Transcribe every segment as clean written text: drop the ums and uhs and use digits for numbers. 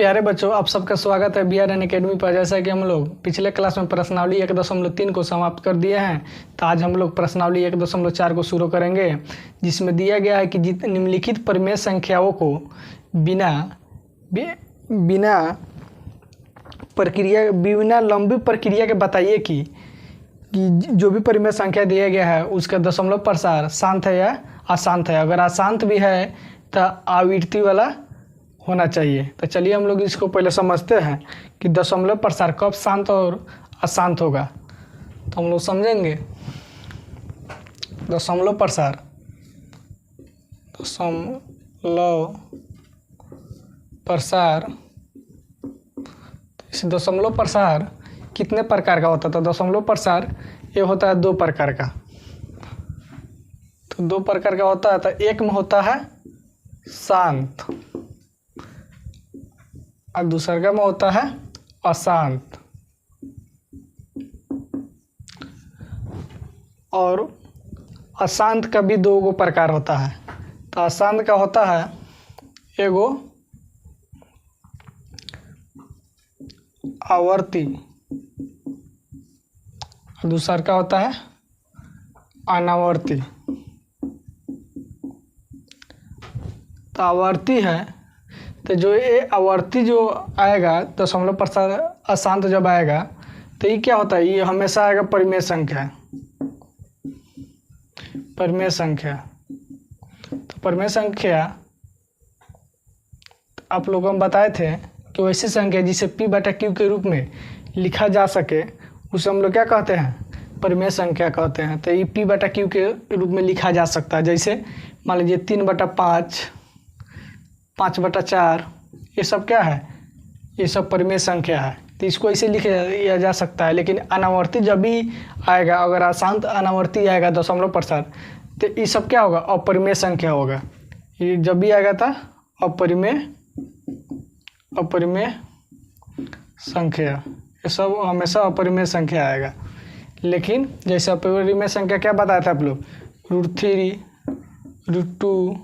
प्यारे बच्चों, आप सबका स्वागत है BRN एकेडमी पर। जैसा कि हम लोग पिछले क्लास में प्रश्नावली 1.3 को समाप्त कर दिए हैं, तो आज हम लोग प्रश्नावली 1.4 को शुरू करेंगे, जिसमें दिया गया है कि निम्नलिखित परिमेय संख्याओं को बिना लंबी प्रक्रिया के बताइए कि जो भी परिमेय संख्या दिया गया है उसका दशमलव प्रसार शांत है या अशांत है। अगर अशांत भी है तो आवृत्ति वाला होना चाहिए। तो चलिए हम लोग इसको पहले समझते हैं कि दशमलव प्रसार कब शांत और अशांत होगा। तो हम लोग समझेंगे दशमलव प्रसार इस दशमलव प्रसार कितने प्रकार का होता है। तो दशमलव प्रसार ये होता है 2 प्रकार का। तो 2 प्रकार का होता है। तो एक में होता है शांत और दूसरा में होता है अशांत। और अशांत का भी 2 प्रकार होता है। तो अशांत का होता है एगो आवर्ती और दूसरा का होता है अनावर्ती। तो आवर्ती है तो जो ये आवर्ती जो आएगा दशमलव प्रसार अशांत जब आएगा तो ये क्या होता है, ये हमेशा आएगा परिमेय संख्या। तो परिमेय संख्या आप लोगों को बताए थे कि वैसी संख्या जिसे P/Q के रूप में लिखा जा सके उसे हम लोग क्या कहते हैं, परिमेय संख्या कहते हैं। तो ये P/Q के रूप में लिखा जा सकता है। जैसे मान लीजिए 3/5, 5/4, ये सब क्या है, ये सब परिमेय संख्या है। तो इसको ऐसे लिखा जा सकता है। लेकिन अनावर्ती जब भी आएगा, अगर अशांत अनावर्ती आएगा दशमलव प्रसार, तो ये सब क्या होगा, अपरिमेय संख्या होगा। ये जब भी आएगा था अपरिमेय संख्या, ये सब हमेशा अपरिमेय संख्या आएगा। लेकिन जैसे अपरिमेय संख्या क्या बताया था आप लोग, √3, √2,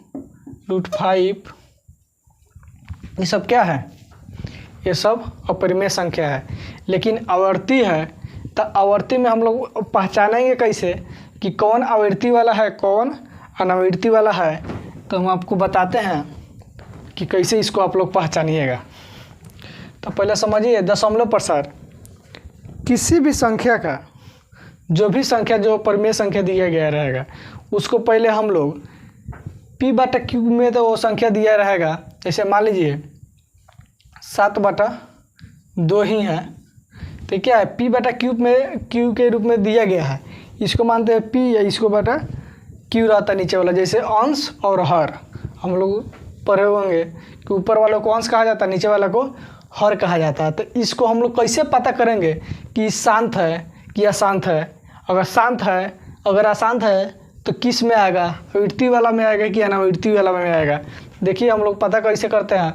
√5, ये सब क्या है, ये सब अपरिमेय संख्या है। लेकिन आवर्ती है तो आवर्ती में हम लोग पहचानेंगे कैसे कि कौन आवर्ती वाला है कौन अनावर्ती वाला है। तो हम आपको बताते हैं कि कैसे इसको आप लोग पहचानिएगा। तो पहले समझिए दशमलव प्रसार किसी भी संख्या का, जो भी संख्या जो परिमेय संख्या दिया गया रहेगा उसको पहले हम लोग P/Q में तो वो संख्या दिया रहेगा। जैसे मान लीजिए 7/2 ही है तो क्या है, P/Q में Q के रूप में दिया गया है। इसको मानते हैं P या इसको Q रहता है नीचे वाला। जैसे अंश और हर हम लोग पढ़े होंगे कि ऊपर वालों को अंश कहा जाता है, नीचे वाला को हर कहा जाता है। तो इसको हम लोग कैसे पता करेंगे कि शांत है कि अशांत है। अगर अशांत है तो किस में आएगा, आवृत्ति वाला में आएगा कि अनावृत्ति वाला में आएगा। देखिए हम लोग पता कैसे करते हैं।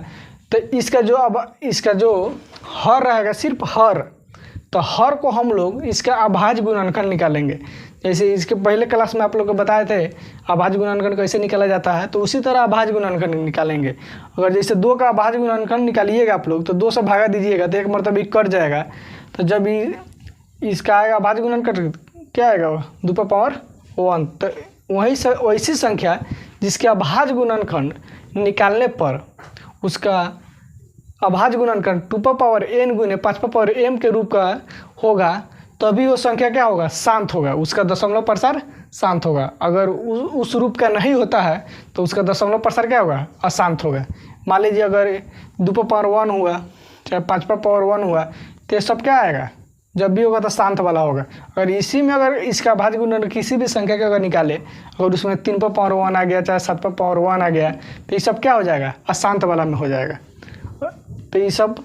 तो इसका जो हर रहेगा, सिर्फ हर, तो हर को हम लोग इसका अभाज्य गुणनखंड निकालेंगे। जैसे इसके पहले क्लास में आप लोग को बताए थे अभाज्य गुणनखंड कैसे निकाला जाता है, तो उसी तरह अभाज्य गुणनखंड निकालेंगे। अगर जैसे 2 का अभाज्य गुणनखंड निकालिएगा आप लोग, तो 2 से भागा दीजिएगा तो एक मरतबा ही कट जाएगा। तो जब इसका आएगा अभाज्य गुणनखंड क्या आएगा, 2/1। तो वैसी संख्या जिसके अभाज्य गुणनखंड निकालने पर उसका अभाज्य गुणनखंड 2n गुने 5m के रूप का होगा, तभी वो संख्या क्या होगा, शांत होगा। उसका दशमलव प्रसार शांत होगा। अगर उस रूप का नहीं होता है तो उसका दशमलव प्रसार क्या होगा, अशांत होगा। मान लीजिए अगर 2/1 हुआ चाहे 5/1 हुआ, तो ये सब क्या आएगा, जब भी होगा तो शांत वाला होगा। अगर इसी में अगर इसका अभाज्य गुणनखंड किसी भी संख्या का अगर निकाले, अगर उसमें 3/1 आ गया चाहे 7/1 आ गया, तो ये सब क्या हो जाएगा, अशांत वाला में हो जाएगा। तो ये सब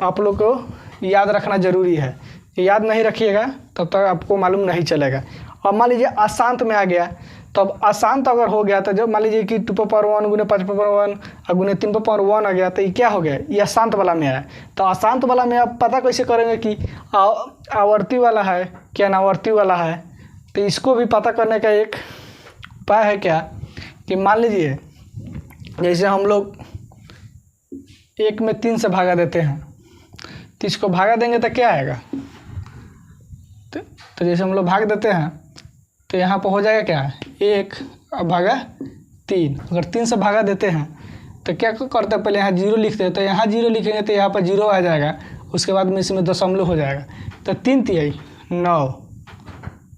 आप लोग को याद रखना जरूरी है। याद नहीं रखिएगा तब तक आपको मालूम नहीं चलेगा। और मान लीजिए अशांत में आ गया, तब अशांत अगर हो गया तो जब मान लीजिए कि 2/1 गुने 5/1 और गुने 3/1 आ गया, तो ये क्या हो गया, ये अशांत वाला में आया। तो अशांत वाला में आप पता कैसे करेंगे कि आवर्ती वाला है कि अनावर्ती वाला है। तो इसको भी पता करने का एक उपाय है क्या, कि मान लीजिए जैसे हम लोग 1 में 3 से भागा देते हैं तो इसको भागा देंगे तो क्या आएगा, तो जैसे हम लोग भाग देते हैं तो यहाँ पर हो जाएगा क्या, 1 भागा 3। अगर 3 से भागा देते हैं तो क्या करते हैं, पहले यहाँ 0 लिखते हैं, तो यहाँ 0 लिखेंगे तो यहाँ पर 0 आ जाएगा, उसके बाद में इसमें दशमलव हो जाएगा, तो 3 तिहाई 9,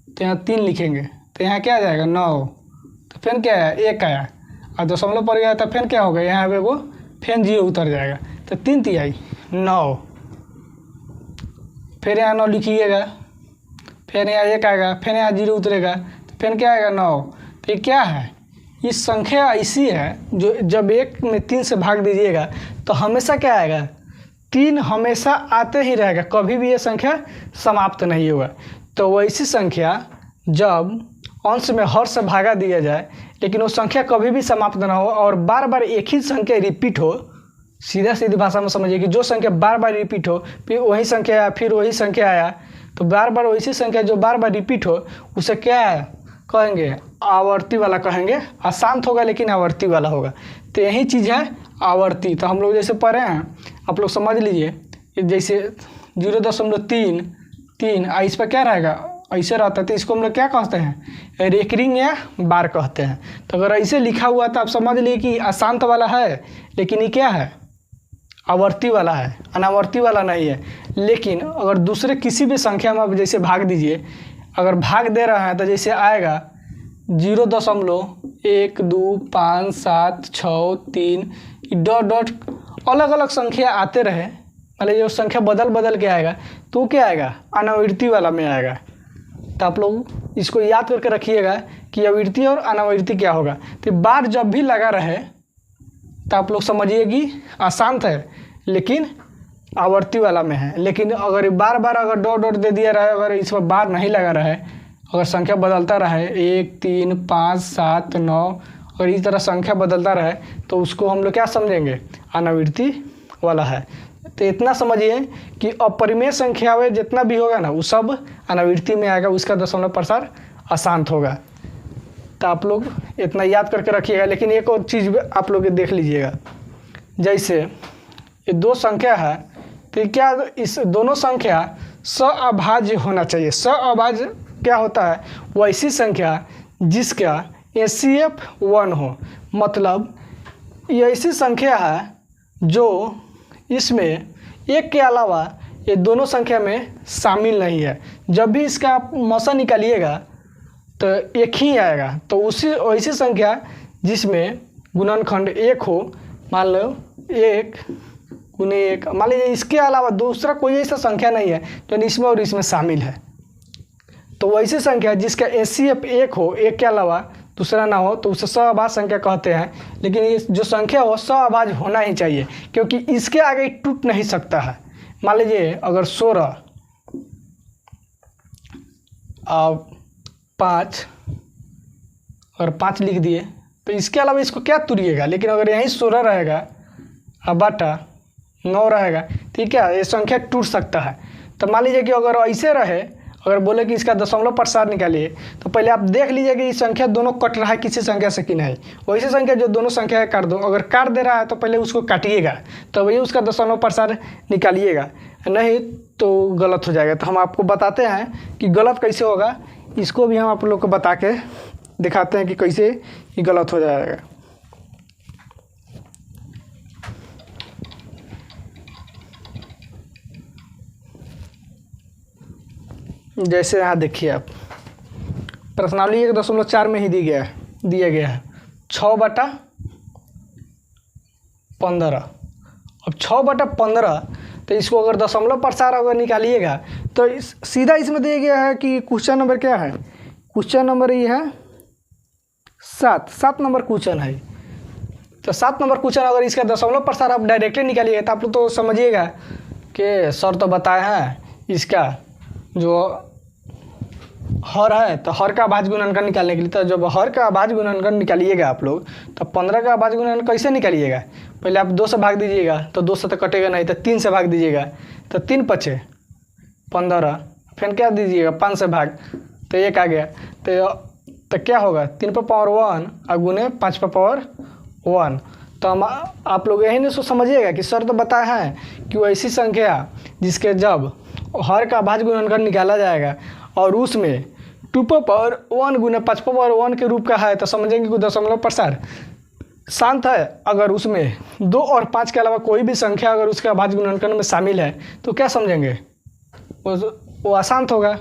तो यहाँ 3 लिखेंगे तो यहाँ क्या आ जाएगा 9, तो फिर क्या आया 1 आया, और दशमलव पड़ गया तो फिर क्या होगा, यहाँ पे वो फिर 0 उतर जाएगा, तो 3 तिहाई 9, फिर यहाँ 9 लिखिएगा, फिर यहाँ 1 आएगा, फिर यहाँ 0 उतरेगा, तो फिर क्या आएगा 9। तो ये क्या है, इस संख्या ऐसी है जो जब 1 में 3 से भाग दीजिएगा तो हमेशा क्या आएगा, 3 हमेशा आते ही रहेगा, कभी भी ये संख्या समाप्त नहीं होगा। तो वैसी संख्या जब अंश में हर से भागा दिया जाए लेकिन वो संख्या कभी भी समाप्त ना हो और बार बार एक ही संख्या रिपीट हो, सीधा सीधी भाषा में समझिए कि जो संख्या बार बार रिपीट हो, फिर वही संख्या आया, फिर वही संख्या आया, तो बार बार वैसी संख्या जो बार बार रिपीट हो उसे क्या कहेंगे, आवर्ती वाला कहेंगे। अशांत होगा लेकिन आवर्ती वाला होगा, तो यही चीज़ है आवर्ती। तो हम लोग जैसे पढ़े हैं, आप लोग समझ लीजिए, जैसे 0.33 इस पर क्या रहेगा, ऐसे रहता है, तो इसको हम लोग क्या कहते हैं, रेकरिंग या बार कहते हैं। तो अगर ऐसे लिखा हुआ तो आप समझ लीजिए कि अशांत वाला है, लेकिन ये क्या है, आवर्ती वाला है, अनावर्ती वाला नहीं है। लेकिन अगर दूसरे किसी भी संख्या में आप जैसे भाग दीजिए, अगर भाग दे रहा है तो जैसे आएगा 0.1 2 5 7 6 3 डॉट डॉट अलग अलग संख्या आते रहे, मतलब जो संख्या बदल बदल के आएगा तो क्या आएगा, अनावृत्ति वाला में आएगा। तो आप लोग इसको याद करके रखिएगा कि आवृत्ति और अनावृत्ति क्या होगा। तो बार जब भी लगा रहे तो आप लोग समझिए कि अशांत है लेकिन आवर्ती वाला में है। लेकिन अगर बार बार अगर डॉट डॉट दे दिया रहे, अगर इस पर बार नहीं लगा रहे, अगर संख्या बदलता रहे 1 3 5 7 9, अगर इस तरह संख्या बदलता रहे तो उसको हम लोग क्या समझेंगे, अनावृत्ति वाला है। तो इतना समझिए कि अपरिमेय संख्याएं जितना भी होगा ना वो सब अनावृत्ति में आएगा, उसका दशमलव प्रसार अशांत होगा। तो आप लोग इतना याद करके रखिएगा। लेकिन एक और चीज़ आप लोग देख लीजिएगा, जैसे ये 2 संख्या है तो क्या इस दोनों संख्या सअभाज्य होना चाहिए। सअभाज्य क्या होता है, वैसी संख्या जिसका HCF 1 हो, मतलब ये ऐसी संख्या है जो इसमें एक के अलावा ये दोनों संख्या में शामिल नहीं है। जब भी इसका आप मसा निकालिएगा तो एक ही आएगा। तो उसी ऐसी संख्या जिसमें गुणनखंड 1 हो, मान लो 1 गुने 1, मान लीजिए इसके अलावा दूसरा कोई ऐसा संख्या नहीं है जो इसमें और इसमें शामिल है। तो वैसी संख्या जिसका HCF 1 हो, एक के अलावा दूसरा ना हो, तो उसे सअभाज्य संख्या कहते हैं। लेकिन ये जो संख्या हो सअभाज्य होना ही चाहिए, क्योंकि इसके आगे टूट नहीं सकता है। मान लीजिए अगर 16 और 5 और 5 लिख दिए तो इसके अलावा इसको क्या तुरिएगा। लेकिन अगर यहीं 16 रहेगा और बटा 9 रहेगा तो क्या ये संख्या टूट सकता है। तो मान लीजिए कि अगर ऐसे रहे, अगर बोले कि इसका दशमलव प्रसार निकालिए, तो पहले आप देख लीजिए कि ये संख्या दोनों कट रहा है किसी संख्या से कि नहीं। वैसी संख्या जो दोनों संख्या काट दो, अगर काट दे रहा है तो पहले उसको काटिएगा, तो वही उसका दशमलव प्रसार निकालिएगा, नहीं तो गलत हो जाएगा। तो हम आपको बताते हैं कि गलत कैसे होगा, इसको भी हम आप लोग को बता के दिखाते हैं कि कैसे ये गलत हो जाएगा। जैसे यहाँ देखिए आप, प्रश्नावली 1.4 में ही दिया गया है 6/15। अब 6/15 तो इसको अगर दशमलव प्रसार अगर निकालिएगा तो सीधा इसमें दिया गया है कि क्वेश्चन नंबर क्या है, क्वेश्चन नंबर ये है 7 नंबर क्वेश्चन है। तो 7 नंबर क्वेश्चन अगर इसका दशमलव प्रसार आप डायरेक्टली निकालिएगा तो आप लोग तो समझिएगा कि सर तो बताए हैं इसका जो हर है तो हर का अभाज्य गुणनखंड निकालने के लिए। तो जब हर का अभाज्य गुणनखंड निकालिएगा आप लोग तो 15 का अभाज्य गुणनखंड कैसे निकालिएगा, पहले आप 2 से भाग दीजिएगा, तो 2 से तो कटेगा नहीं, तो 3 से भाग दीजिएगा, तो 3 × 5 = 15, फिर क्या दीजिएगा 5 से भाग, तो 1 आ गया। तो क्या होगा 3 पर पावर 1 और गुने 5 पर पावर 1, तो हम आप लोग यही नहीं समझिएगा कि सर तो बताए हैं कि वो ऐसी संख्या जिसके जब हर का अभाज्य गुणनखंड निकाला जाएगा और उसमें 2^1 गुना 5^1 के रूप का है तो समझेंगे कि दशमलव प्रसार शांत है। अगर उसमें 2 और 5 के अलावा कोई भी संख्या अगर उसके अभाज्य गुणनखंड में शामिल है तो क्या समझेंगे, वो अशांत होगा,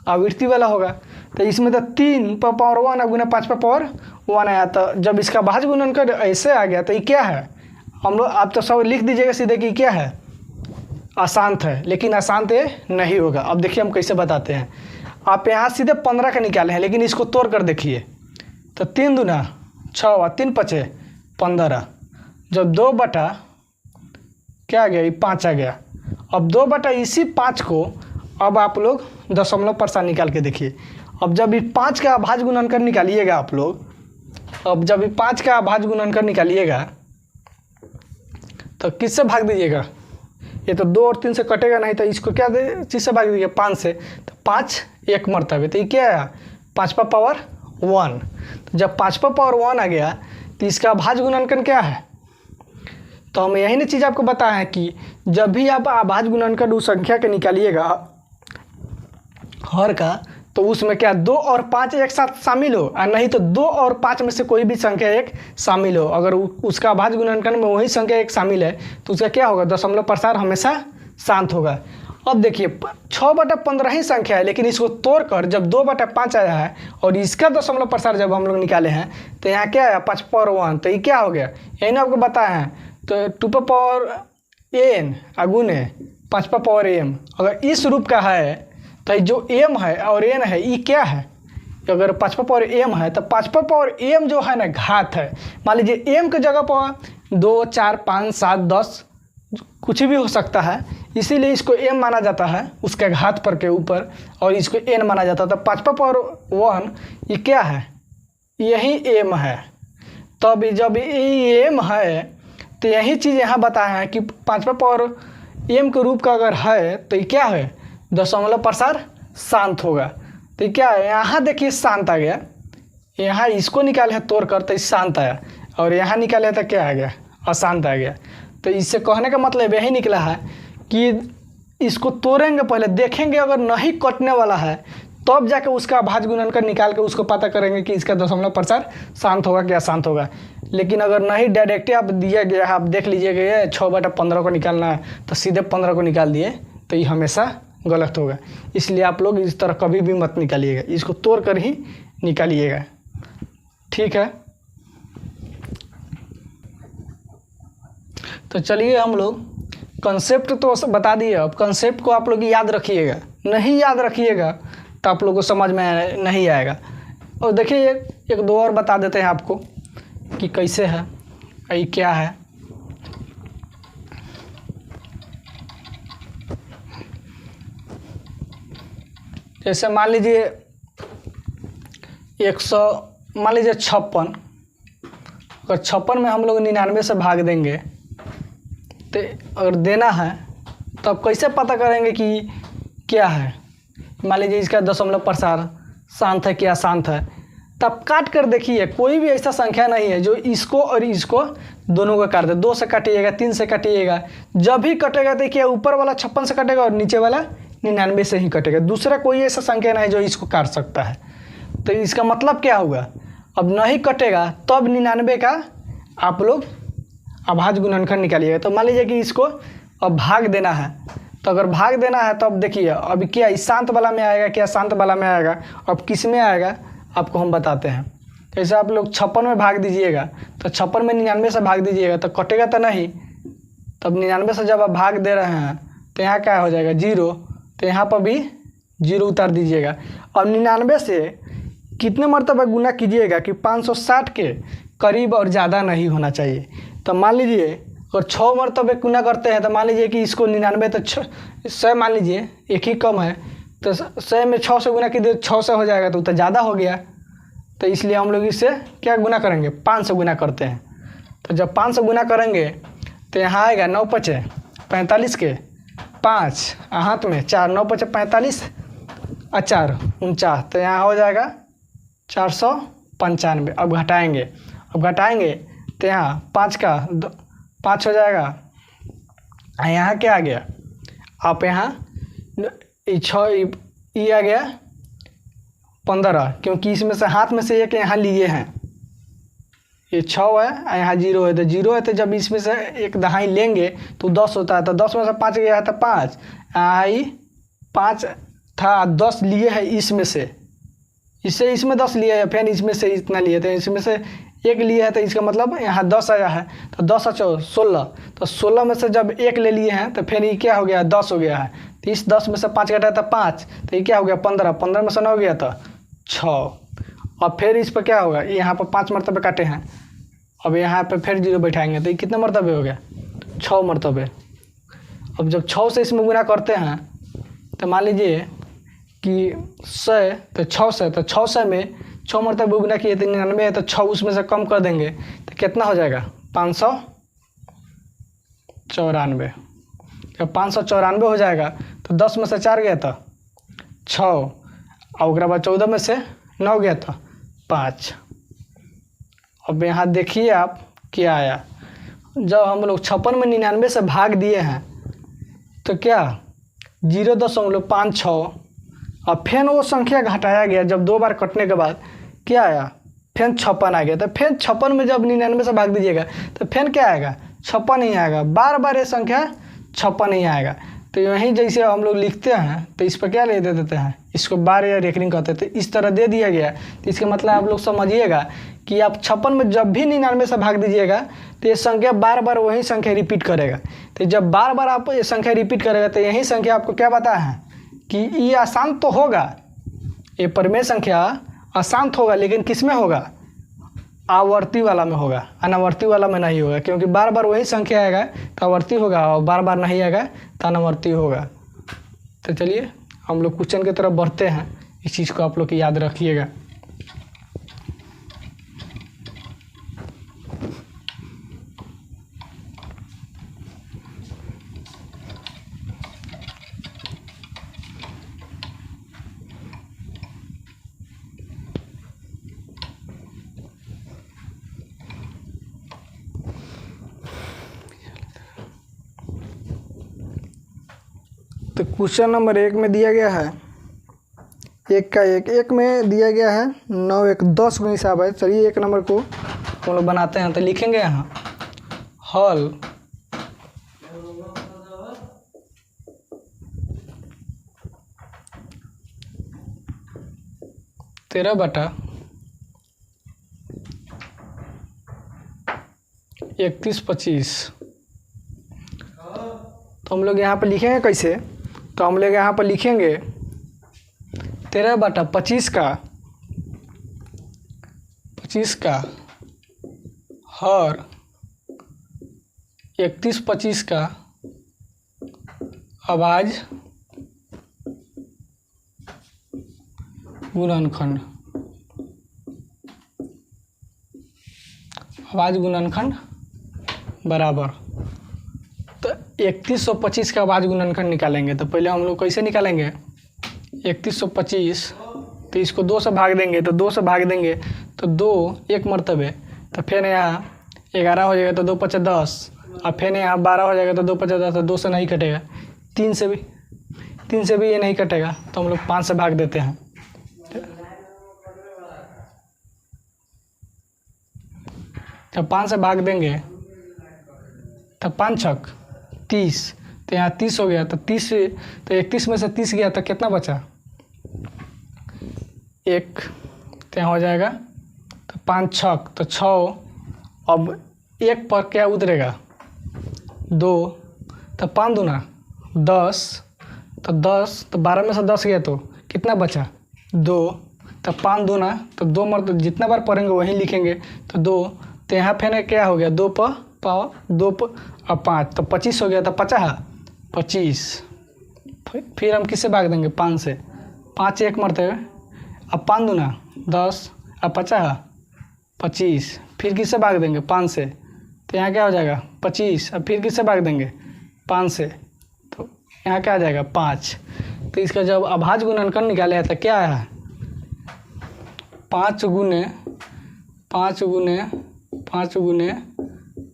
आवृत्ति वाला होगा। तो इसमें तो 3^1 गुना 5^1 आया, तो जब इसका अभाज्य गुणनखंड ऐसे आ गया तो ये क्या है, हम लोग आप तो सब लिख दीजिएगा सीधे कि क्या है, अशांत है। लेकिन अशांत ये नहीं होगा। अब देखिए हम कैसे बताते हैं। आप यहाँ सीधे 15 का निकाले हैं, लेकिन इसको तोड़ कर देखिए तो 3 दूना 6 और 3 5 15, जब 2 बटा क्या आ गया, ये 5 आ गया। अब 2 बटा इसी 5 को अब आप लोग दशमलव प्रसार निकाल के देखिए। अब जब ये 5 का अभाज्य गुणनखंड निकालिएगा आप लोग, अब जब ये 5 का अभाज्य गुणनखंड निकालिएगा तो किससे भाग दीजिएगा, ये तो 2 और 3 से कटेगा नहीं, तो इसको क्या चीज़ से भाग दीजिएगा, 5 से। तो 5 एक मरतबे, तो ये क्या है, 5^1। तो जब 5^1 आ गया तो इसका अभाज्य गुणनखंड क्या है। तो हम यही ना चीज़ आपको बताया है कि जब भी आप अभाज्य गुणनखंड उस संख्या के निकालिएगा हर का, तो उसमें क्या 2 और 5 एक साथ शामिल हो, और नहीं तो 2 और 5 में से कोई भी संख्या एक शामिल हो। अगर उसका अभाज्य गुणनखंड में वही संख्या एक शामिल है तो उसका क्या होगा, दशमलव प्रसार हमेशा शांत होगा। अब देखिए 6/15 ही संख्या है, लेकिन इसको तोड़कर जब 2/5 आया है और इसका दशमलव प्रसार जब हम लोग निकाले हैं तो यहाँ क्या आया 5^1, तो ये क्या हो गया, यही ना आपको बताया है। तो 2n गुने 5m, अगर इस रूप का है तो जो m है और n है ये क्या है, अगर 5m है तो 5m जो है ना घात है। मान लीजिए m की जगह पर 2 4 5 7 10 कुछ भी हो सकता है, इसीलिए इसको m माना जाता है उसके घात पर के ऊपर, और इसको n माना जाता है। तो 5^1 ये क्या है, यही m है। तब जब ये m है तो यही चीज़ यहाँ बताया है कि 5m के रूप का अगर है तो ये क्या है, दशमलव प्रसार शांत होगा। तो क्या है, यहाँ देखिए शांत आ गया, यहाँ इसको निकाले हैं तोड़ कर तो शांत आया, और यहाँ निकाले तो क्या आ गया, अशांत आ गया। तो इससे कहने का मतलब यही निकला है कि इसको तोड़ेंगे, पहले देखेंगे, अगर नहीं कटने वाला है तब जाके उसका अभाज्य गुणनखंड निकाल के उसको पता करेंगे कि इसका दशमलव प्रसार शांत होगा कि अशांत होगा। लेकिन अगर नहीं डायरेक्ट आप दिया गया है, आप देख लीजिएगा ये 6/15 को निकालना है तो सीधे 15 को निकाल दिए, तो ये हमेशा गलत होगा। इसलिए आप लोग इस तरह कभी भी मत निकालिएगा, इसको तोड़ कर ही निकालिएगा, ठीक है। तो चलिए हम लोग कंसेप्ट तो बता दिए, अब कंसेप्ट को आप लोग याद रखिएगा, नहीं याद रखिएगा तो आप लोगों को समझ में नहीं आएगा। और देखिए एक दो और बता देते हैं आपको कि कैसे है, ये क्या है। जैसे मान लीजिए 56, अगर 56 में हम लोग 99 से भाग देंगे तो अगर देना है तो आप कैसे पता करेंगे कि क्या है। मान लीजिए इसका दशमलव प्रसार शांत है क्या अशांत है, तब काट कर देखिए, कोई भी ऐसा संख्या नहीं है जो इसको और इसको दोनों को काट दे। 2 से काटिएगा, 3 से काटिएगा, जब भी कटेगा देखिए ऊपर वाला 56 से कटेगा और नीचे वाला 99 से ही कटेगा। दूसरा कोई ऐसा संख्या नहीं जो इसको काट सकता है। तो इसका मतलब क्या हुआ, अब नहीं कटेगा तब 99 का आप लोग अभाज्य गुणनखंड निकालिएगा। तो मान लीजिए कि इसको अब भाग देना है, तो अगर भाग देना है तो अब देखिए अभी क्या इस शांत वाला में आएगा क्या शांत वाला में आएगा, अब किस में आएगा आपको हम बताते हैं। जैसे आप लोग 56 में भाग दीजिएगा तो 56 में 99 से भाग दीजिएगा तो कटेगा तो नहीं, तब 99 से जब आप भाग दे रहे हैं तो यहाँ क्या हो जाएगा 0, तो यहाँ पर भी 0 उतार दीजिएगा। अब 99 से कितने मरतबा गुना कीजिएगा कि 560 के करीब और ज़्यादा नहीं होना चाहिए। तो मान लीजिए अगर 6 मरतबे गुना करते हैं तो मान लीजिए कि इसको 99 तो 100 मान लीजिए एक ही कम है, तो 100 में 6 से गुना कीजिए 6 से हो जाएगा तो ज़्यादा हो गया। तो इसलिए हम लोग इससे क्या गुना करेंगे, 5 से गुना करते हैं। तो जब 5 से गुना करेंगे तो यहाँ आएगा 9 5 45 के 5 हाथ में 4, 9 5 45 और 4 49, तो यहाँ हो जाएगा 495। अब घटाएंगे तो यहाँ 5 का 5 हो जाएगा। यहाँ क्या आ गया, आप यहाँ 6 ये आ गया 15, क्योंकि इसमें से हाथ में से एक यहाँ लिए हैं, ये 6 है, यहाँ 0 है, तो 0 है, तो जब इसमें से एक दहाई लेंगे तो 10 होता है, तो 10 में से 5 गया है तो 5, यहाँ 5 था, 10 लिए है इसमें से, इससे इसमें 10 लिए है, फिर इसमें से इतना लिए, तो इसमें से एक लिए है, तो इसका मतलब यहाँ 10 आया है, तो 10 और 16, तो 16 में से जब एक ले लिए हैं तो फिर ये क्या हो गया, 10 हो गया है, तो इस 10 में से 5 घटा तो 5, तो ये क्या हो गया 15, 15 में से 9 हो गया तो 6, और फिर इस पर क्या होगा, यहाँ पर 5 मरतबे काटे हैं, अब यहाँ पे फिर 0 बैठाएंगे, तो ये कितने मरतबे हो गया, 6 मरतबे। अब जब 6 से इसमें गुना करते हैं तो मान लीजिए कि 100, तो 600, तो 600 में 6 मरतबे गुना किए तो 99 है, तो 6 उसमें से कम कर देंगे तो कितना हो जाएगा, 594। जब 594 हो जाएगा तो 10 में से 4 गया था 6, और उसके बाद 14 में से 9 गया था 5। अब यहाँ देखिए आप क्या आया, जब हम लोग 56 में 99 से भाग दिए हैं तो क्या 0.56, और फिर वो संख्या घटाया गया, जब 2 बार कटने के बाद क्या आया, फिर 56 आ गया, तो फिर 56 में जब 99 से भाग दीजिएगा तो फिर क्या आएगा, 56 ही आएगा, बार बार ये संख्या 56 ही आएगा। तो यहीं जैसे हम लोग लिखते हैं तो इस पर क्या ले दे देते हैं, इसको बार या रेकरिंग कहते हैं, तो इस तरह दे दिया गया। तो इसका मतलब आप लोग समझिएगा कि आप 56 में जब भी 99 से भाग दीजिएगा तो ये संख्या बार बार वही संख्या रिपीट करेगा। तो जब बार बार आप ये संख्या रिपीट करेगा तो यही संख्या आपको क्या बताया है कि ये आसान तो होगा, ये परिमेय संख्या आसान होगा, लेकिन किस में होगा, आवर्ती वाला में होगा, अनावर्ती वाला में नहीं होगा, क्योंकि बार बार वही संख्या आएगा तो आवर्ती होगा, और बार बार नहीं आएगा तो अनावर्ती होगा। तो चलिए हम लोग क्वेश्चन की तरफ बढ़ते हैं, इस चीज़ को आप लोग याद रखिएगा। तो क्वेश्चन नंबर 1 में दिया गया है 1 का 1 में दिया गया है 9 1 10 का हिसाब है। चलिए 1 नंबर को हम लोग बनाते हैं, तो लिखेंगे यहाँ हल 13/3125। तो हम लोग यहाँ पर लिखेंगे कैसे, तो हम लोग यहाँ पर लिखेंगे 13/25 का हर 31/25 का अभाज्य गुणनखंड, अभाज्य गुणनखंड बराबर। तो 3125 का अभाज्य गुणनखंड निकालेंगे, तो पहले हम लोग कैसे निकालेंगे, 3125, तो इसको 2 से भाग देंगे, तो 2 से भाग देंगे तो 2 1 मरतबे, तो फिर यहाँ 11 हो जाएगा तो 2 5 10, और फिर यहाँ 12 हो जाएगा तो 2 5 10, तो 2 से नहीं कटेगा, 3 से भी ये नहीं कटेगा, तो हम लोग 5 से भाग देते हैं। जब 5 से भाग देंगे तो 5 छक 30, तो यहाँ 30 हो गया, तो 30 तो 31 में से 30 गया तो कितना बचा 1, तो यहाँ हो जाएगा तो 5 छक तो 6, अब 1 पर क्या उतरेगा 2, तो 5 दूना 10, तो 10 तो 12 में से 10 गया तो कितना बचा 2, तो 5 दूना तो 2 मर जितना बार पढ़ेंगे वहीं लिखेंगे, तो 2, तो यहाँ फिर क्या हो गया 2 पर पाव 2 पर और 5, तो 25 हो गया, तो 25, फिर हम किससे भाग देंगे 5 से, 5 1 मरतबे, अब 5 दूना 10 और 25, फिर किससे भाग देंगे 5 से, तो यहाँ क्या हो जाएगा 25, अब फिर किससे भाग देंगे 5 से, तो यहाँ क्या आ जाएगा 5। तो इसका जब अभाज्य गुणनखंड निकाले तो क्या है 5 गुने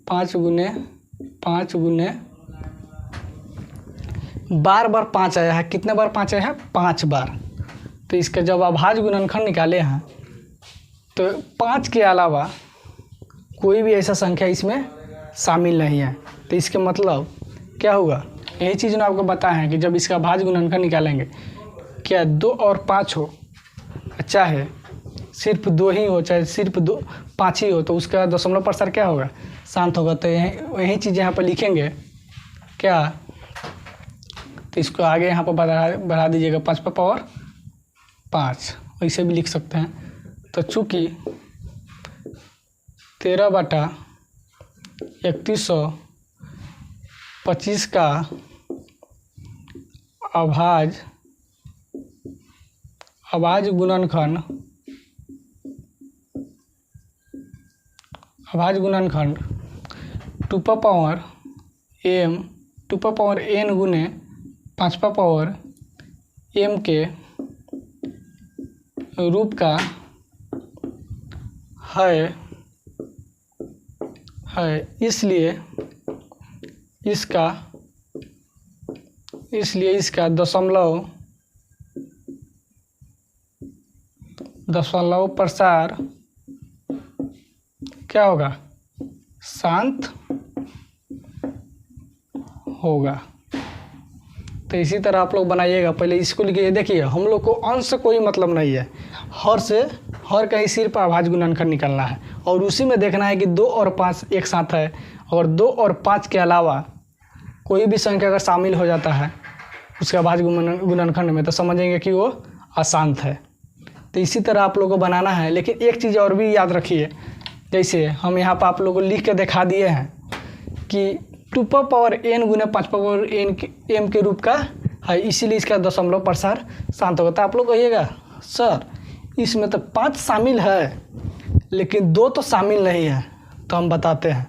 5 गुने बार 5 आया है। कितने बार 5 आया है? 5 बार। तो इसका जब अभाज्य गुणनखंड निकाले हैं तो 5 के अलावा कोई भी ऐसा संख्या इसमें शामिल नहीं है। तो इसके मतलब क्या होगा? यही चीज़ ना आपको बताया है कि जब इसका अभाज्य गुणनखंड निकालेंगे, क्या 2 और 5 हो, चाहे सिर्फ 2 ही हो, चाहे सिर्फ 5 ही हो, तो उसका दशमलव प्रसार क्या होगा? शांत होगा। तो यही चीज़ यहाँ पर लिखेंगे क्या? तो इसको आगे यहाँ पर बढ़ा दीजिएगा 5 ऐसे भी लिख सकते हैं। तो चूँकि 13/3125 का अभाज्य गुणनखंड 2n गुने 5m के रूप का है। इसलिए इसका दशमलव प्रसार क्या होगा? शांत होगा। तो इसी तरह आप लोग बनाइएगा। पहले इसको लिखिए। देखिए, हम लोग को अंश से कोई मतलब नहीं है, हर का ही सिर्फ अभाज्य गुणनखंड निकालना है और उसी में देखना है कि 2 और 5 एक साथ है। और 2 और 5 के अलावा कोई भी संख्या अगर शामिल हो जाता है उसके अभाज्य गुणनखंड में, तो समझेंगे कि वो अशांत है। तो इसी तरह आप लोगों को बनाना है। लेकिन एक चीज़ और भी याद रखिए, जैसे हम यहाँ पर आप लोगों को लिख के दिखा दिए हैं कि 2n गुने 5m के रूप का है, इसीलिए इसका दशमलव प्रसार शांत होगा। तो आप लोग कहिएगा सर इसमें तो 5 शामिल है लेकिन 2 तो शामिल नहीं है। तो हम बताते हैं,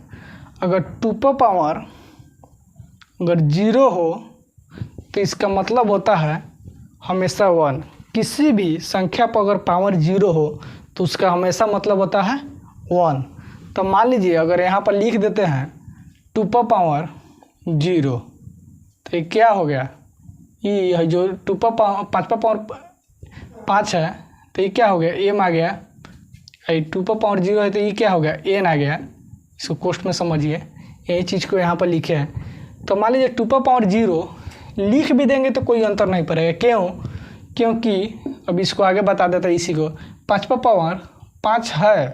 अगर 2 अगर 0 हो तो इसका मतलब होता है हमेशा 1। किसी भी संख्या पर अगर पावर 0 हो तो उसका हमेशा मतलब होता है 1। तो मान लीजिए अगर यहाँ पर लिख देते हैं 2 0, तो ये क्या हो गया? ये जो 5 है तो ये क्या हो गया? m आ गया। 2 है तो ये क्या हो गया? n आ गया। इसको कोष्ठ में समझिए, यही चीज़ को यहाँ पर लिखे हैं। तो मान लीजिए 2 लिख भी देंगे तो कोई अंतर नहीं पड़ेगा। क्यों? क्योंकि अब इसको आगे बता देता है इसी को। 5 है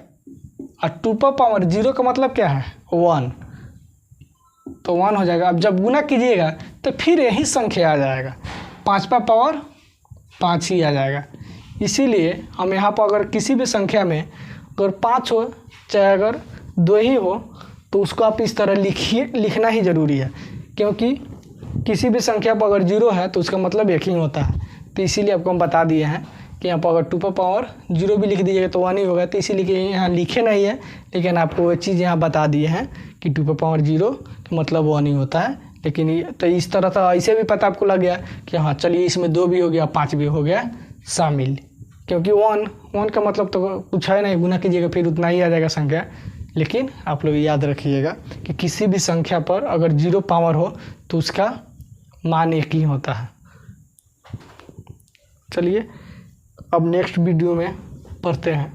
और 2 का मतलब क्या है? 1। तो 1 हो जाएगा। अब जब गुना कीजिएगा तो फिर यही संख्या आ जाएगा, 5 ही आ जाएगा। इसीलिए हम यहाँ पर अगर किसी भी संख्या में अगर 5 हो चाहे अगर 2 ही हो तो उसको आप इस तरह लिखना ही ज़रूरी है। क्योंकि किसी भी संख्या पर अगर 0 है तो उसका मतलब एक ही होता है। तो इसीलिए आपको हम बता दिए हैं कि यहाँ पर अगर 2 भी लिख दीजिएगा तो 1 ही होगा। तो इसीलिए यहाँ लिखे नहीं है, लेकिन आपको वो चीज़ यहाँ बता दिए हैं कि 2 का मतलब 1 ही होता है। लेकिन तो इस तरह तो ऐसे भी पता आपको लग गया कि हाँ चलिए इसमें 2 भी हो गया, 5 भी हो गया शामिल। क्योंकि 1 का मतलब तो कुछ है नहीं, गुना कीजिएगा फिर उतना ही आ जाएगा संख्या। लेकिन आप लोग याद रखिएगा कि किसी भी संख्या पर अगर 0 पावर हो तो उसका मान एक ही होता है। चलिए अब नेक्स्ट वीडियो में पढ़ते हैं।